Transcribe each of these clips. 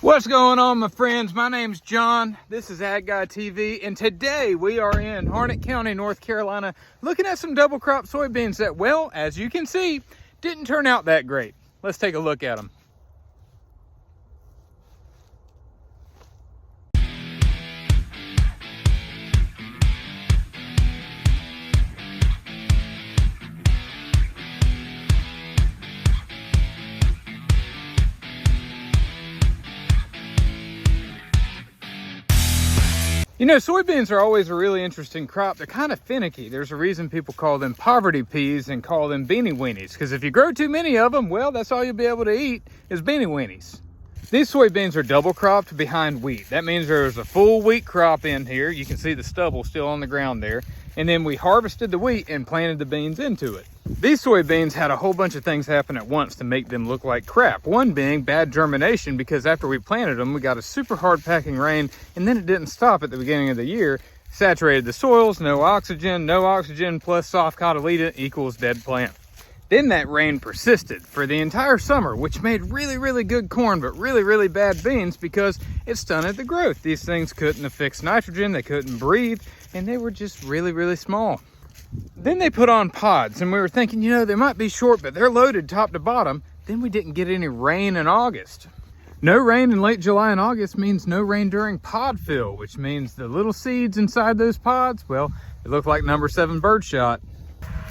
What's going on, my friends? My name's John. This is ThatagguyTV, and today we are in Harnett County, North Carolina, looking at some double crop soybeans that, well, as you can see, didn't turn out that great. Let's take a look at them. You know, soybeans are always a really interesting crop. They're kind of finicky. There's a reason people call them poverty peas and call them beanie weenies, because if you grow too many of them, well, that's all you'll be able to eat is beanie weenies. These soybeans are double cropped behind wheat. That means there's a full wheat crop in here. You can see the stubble still on the ground there. And then we harvested the wheat and planted the beans into it. These soybeans had a whole bunch of things happen at once to make them look like crap. One being bad germination, because after we planted them, we got a super hard packing rain, and then it didn't stop at the beginning of the year. Saturated the soils, no oxygen plus soft cotyledon equals dead plant. Then that rain persisted for the entire summer, which made really good corn, but really bad beans because it stunted the growth. These things couldn't affix nitrogen, they couldn't breathe, and they were just really small. Then they put on pods, and we were thinking, you know, they might be short, but they're loaded top to bottom. Then we didn't get any rain in August. No rain in late July and August means no rain during pod fill, which means the little seeds inside those pods, well, they look like number 7 birdshot.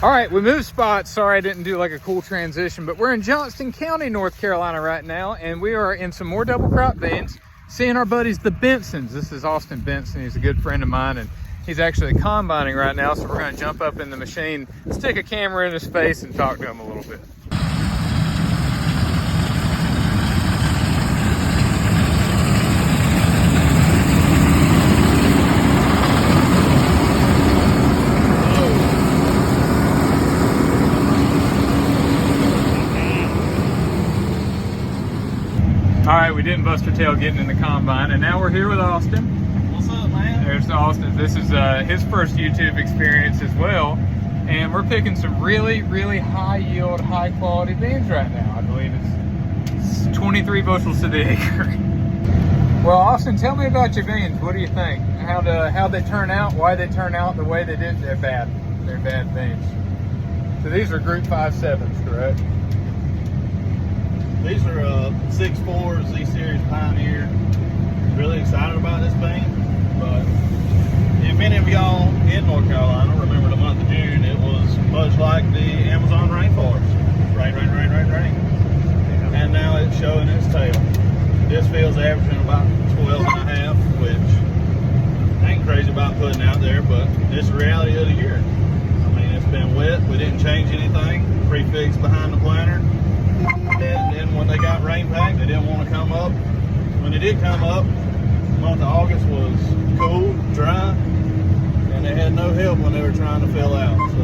All right, we moved spots. Sorry I didn't do like a cool transition, but we're in Johnston County, North Carolina right now, and we are in some more double crop beans, seeing our buddies, the Bensons. This is Austin Benson. He's a good friend of mine, and he's actually combining right now, so we're gonna jump up in the machine, stick a camera in his face, and talk to him a little bit. All right, we didn't bust our tail getting in the combine, and now we're here with Austin. What's up, man? There's Austin. This is his first YouTube experience as well, and we're picking some really high yield, high quality beans right now. I believe it's 23 bushels to the acre. Well, Austin, tell me about your beans. What do you think? How they turn out? Why they turn out the way they did? They're bad. They're bad beans. So these are Group 5.7s, correct? These are 6.4 Z-Series Pioneer. Really excited about this bean, but if many of y'all in North Carolina remember the month of June, it was much like the Amazon rainforest. Rain. And now it's showing its tail. This field's averaging about 12.5, which I ain't crazy about putting out there, but it's the reality of the year. I mean, it's been wet. We didn't change anything. Prefix behind the planter. And then when they got rain packed, they didn't want to come up. When they did come up, the month of August was cool, dry, and they had no help when they were trying to fill out. So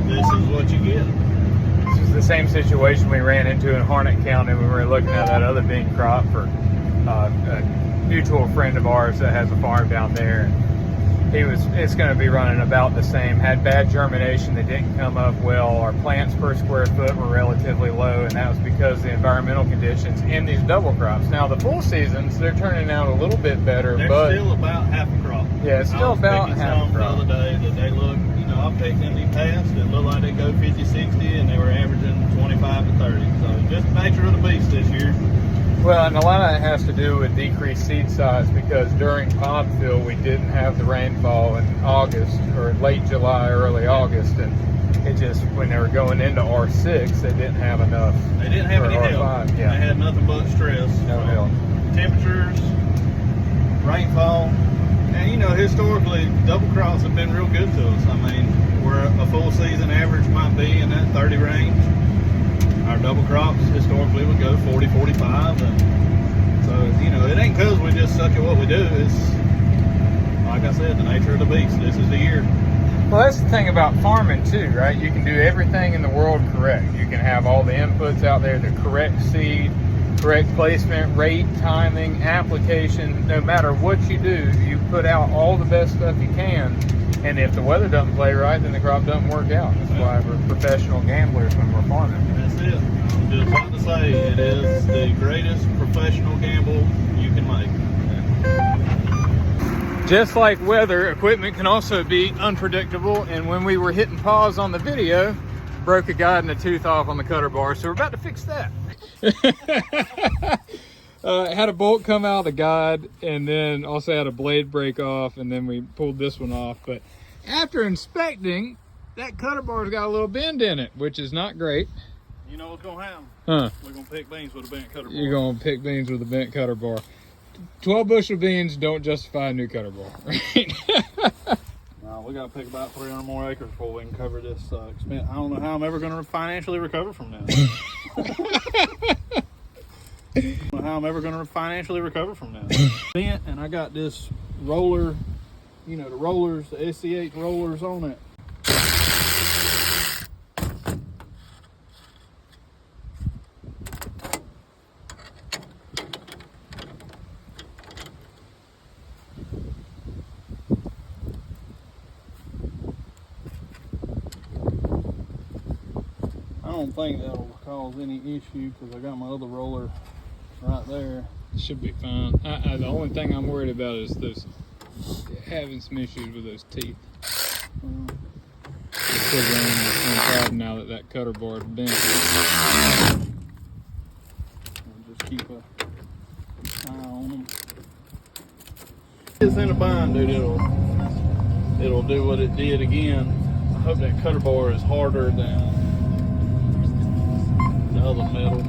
this is what you get. This is the same situation we ran into in Harnett County when we were looking at that other bean crop for a mutual friend of ours that has a farm down there. It's going to be running about the same. Had bad germination, they didn't come up well. Our plants per square foot were relatively low, and that was because of the environmental conditions in these double crops. Now the full seasons, they're turning out a little bit better, they're but still about half a crop. Yeah, it's still about half a crop. The other day that they look, you know, I picked in the past, it looked like they go 50-60, and they were averaging 25 to 30. So just the nature of the beast this year. Well, and a lot of it has to do with decreased seed size, because during pod fill we didn't have the rainfall in August, or late July, early August, and it just, when they were going into R6, they didn't have enough. They didn't have any help. Yeah. They had nothing but stress. No help. Temperatures, rainfall, and you know, historically, double crops have been real good to us. I mean, where a full season average might be in that 30 range, our double crops historically would go 40, 45, and so, you know, it ain't because we just suck at what we do. It's, like I said, the nature of the beast. This is the year. Well, that's the thing about farming too, right? You can do everything in the world correct. You can have all the inputs out there, the correct seed, correct placement, rate, timing, application. No matter what you do, you put out all the best stuff you can. And if the weather doesn't play right, then the crop doesn't work out. That's why we're professional gamblers when we're farming. That's it. I'm just about to say, it is the greatest professional gamble you Just like weather, equipment can also be unpredictable. And when we were hitting pause on the video, broke a guide and a tooth off on the cutter bar. So we're about to fix that. Had a bolt come out of the guide, and then also had a blade break off, and then we pulled this one off. But after inspecting, that cutter bar's got a little bend in it, which is not great. You know what's gonna happen? Huh? We're gonna pick beans with a bent cutter bar. You're gonna pick beans with a bent cutter bar. 12 bushel beans don't justify a new cutter bar, right? No, we gotta pick about 300 more acres before we can cover this expense. I don't know how I'm ever gonna financially recover from this. I don't know how I'm ever gonna financially recover from this. Bent, and I got this roller, you know, the rollers, the SCH rollers on it. I don't think that'll cause any issue because I got my other roller right there. It should be fine. The only thing I'm worried about is those having some issues with those teeth. Problem now that cutter bar is bent. I'll just keep an eye on them. It's in a bind, dude. It'll do what it did again. I hope that cutter bar is harder than the other metal.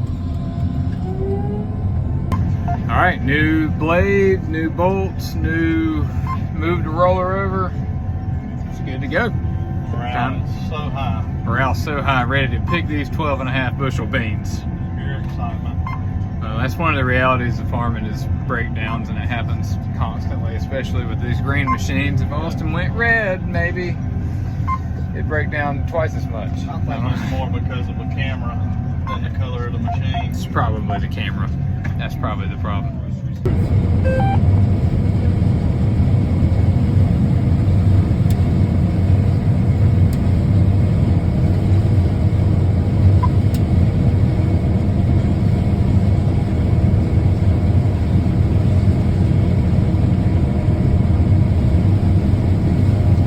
All right, new blade, new bolts, moved the roller over. It's good to go. Morale so high. Morale so high, ready to pick these 12.5 bushel beans. Pure excitement. That's one of the realities of farming is breakdowns, and it happens constantly, especially with these green machines. If Austin went red, maybe it'd break down twice as much. I think it's more because of the camera than the color of the machine. It's probably the camera. That's probably the problem.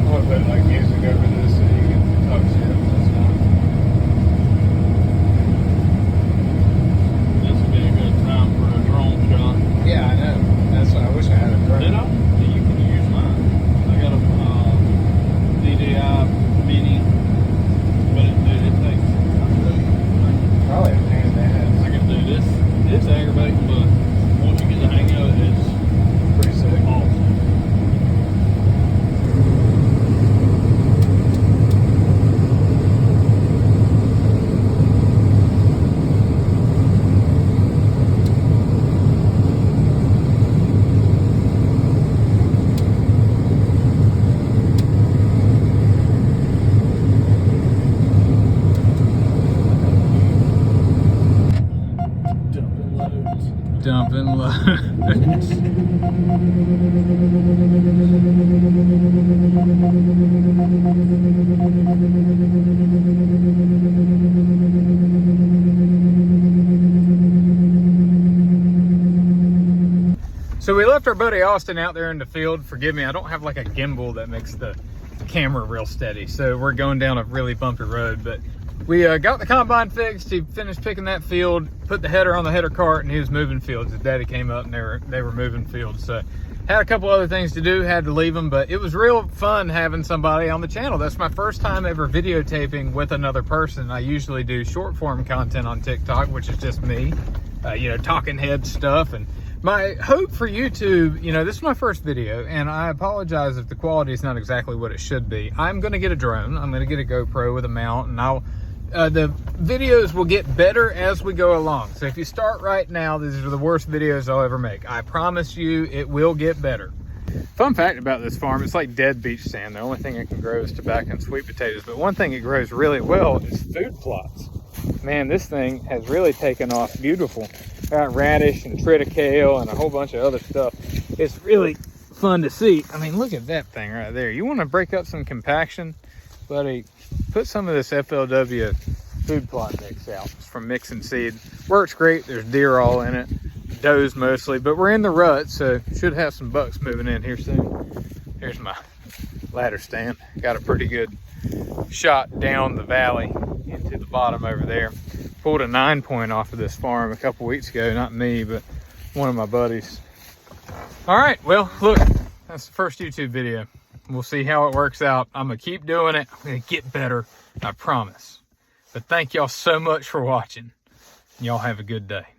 I'll put like music over this so you can talk shit. That's fine. This would be a good time for a drone shot. Yeah, I know. That's why I wish I had a drone. Did I? Yeah, you can use mine. I got a DJI Mini, but it takes. Probably a pain in the ass. I can do this. It's aggravating, but once you get the hang of it, it's Pretty sick. awesome. Dumping loads. So we left our buddy Austin out there in the field. Forgive me, I don't have like a gimbal that makes the camera real steady. So we're going down a really bumpy road, but we got the combine fixed. He finished picking that field, put the header on the header cart, and he was moving fields. His daddy came up and they were moving fields. So had a couple other things to do, had to leave them, but it was real fun having somebody on the channel. That's my first time ever videotaping with another person. I usually do short form content on TikTok, which is just me, you know, talking head stuff. And my hope for YouTube, you know, this is my first video, and I apologize if the quality is not exactly what it should be. I'm going to get a drone. I'm going to get a GoPro with a mount, and the videos will get better as we go along. So if you start right now, these are the worst videos I'll ever make. I promise you it will get better. Fun fact about this farm, it's like dead beach sand. The only thing it can grow is tobacco and sweet potatoes. But one thing it grows really well is food plots. Man, this thing has really taken off beautiful. Got radish and triticale and a whole bunch of other stuff. It's really fun to see. I mean, look at that thing right there. You want to break up some compaction, buddy? Put some of this FLW food plot mix out. It's from Mix and Seed. Works great. There's deer all in it. does mostly, but we're in the rut, so should have some bucks moving in here soon. Here's my ladder stand. Got a pretty good shot down the valley into the bottom over there. Pulled a 9-point off of this farm a couple weeks ago. Not me, but one of my buddies. All right, well, look, that's the first YouTube video. We'll see how it works out. I'm gonna keep doing it. I'm gonna get better, I promise. But thank y'all so much for watching. Y'all have a good day.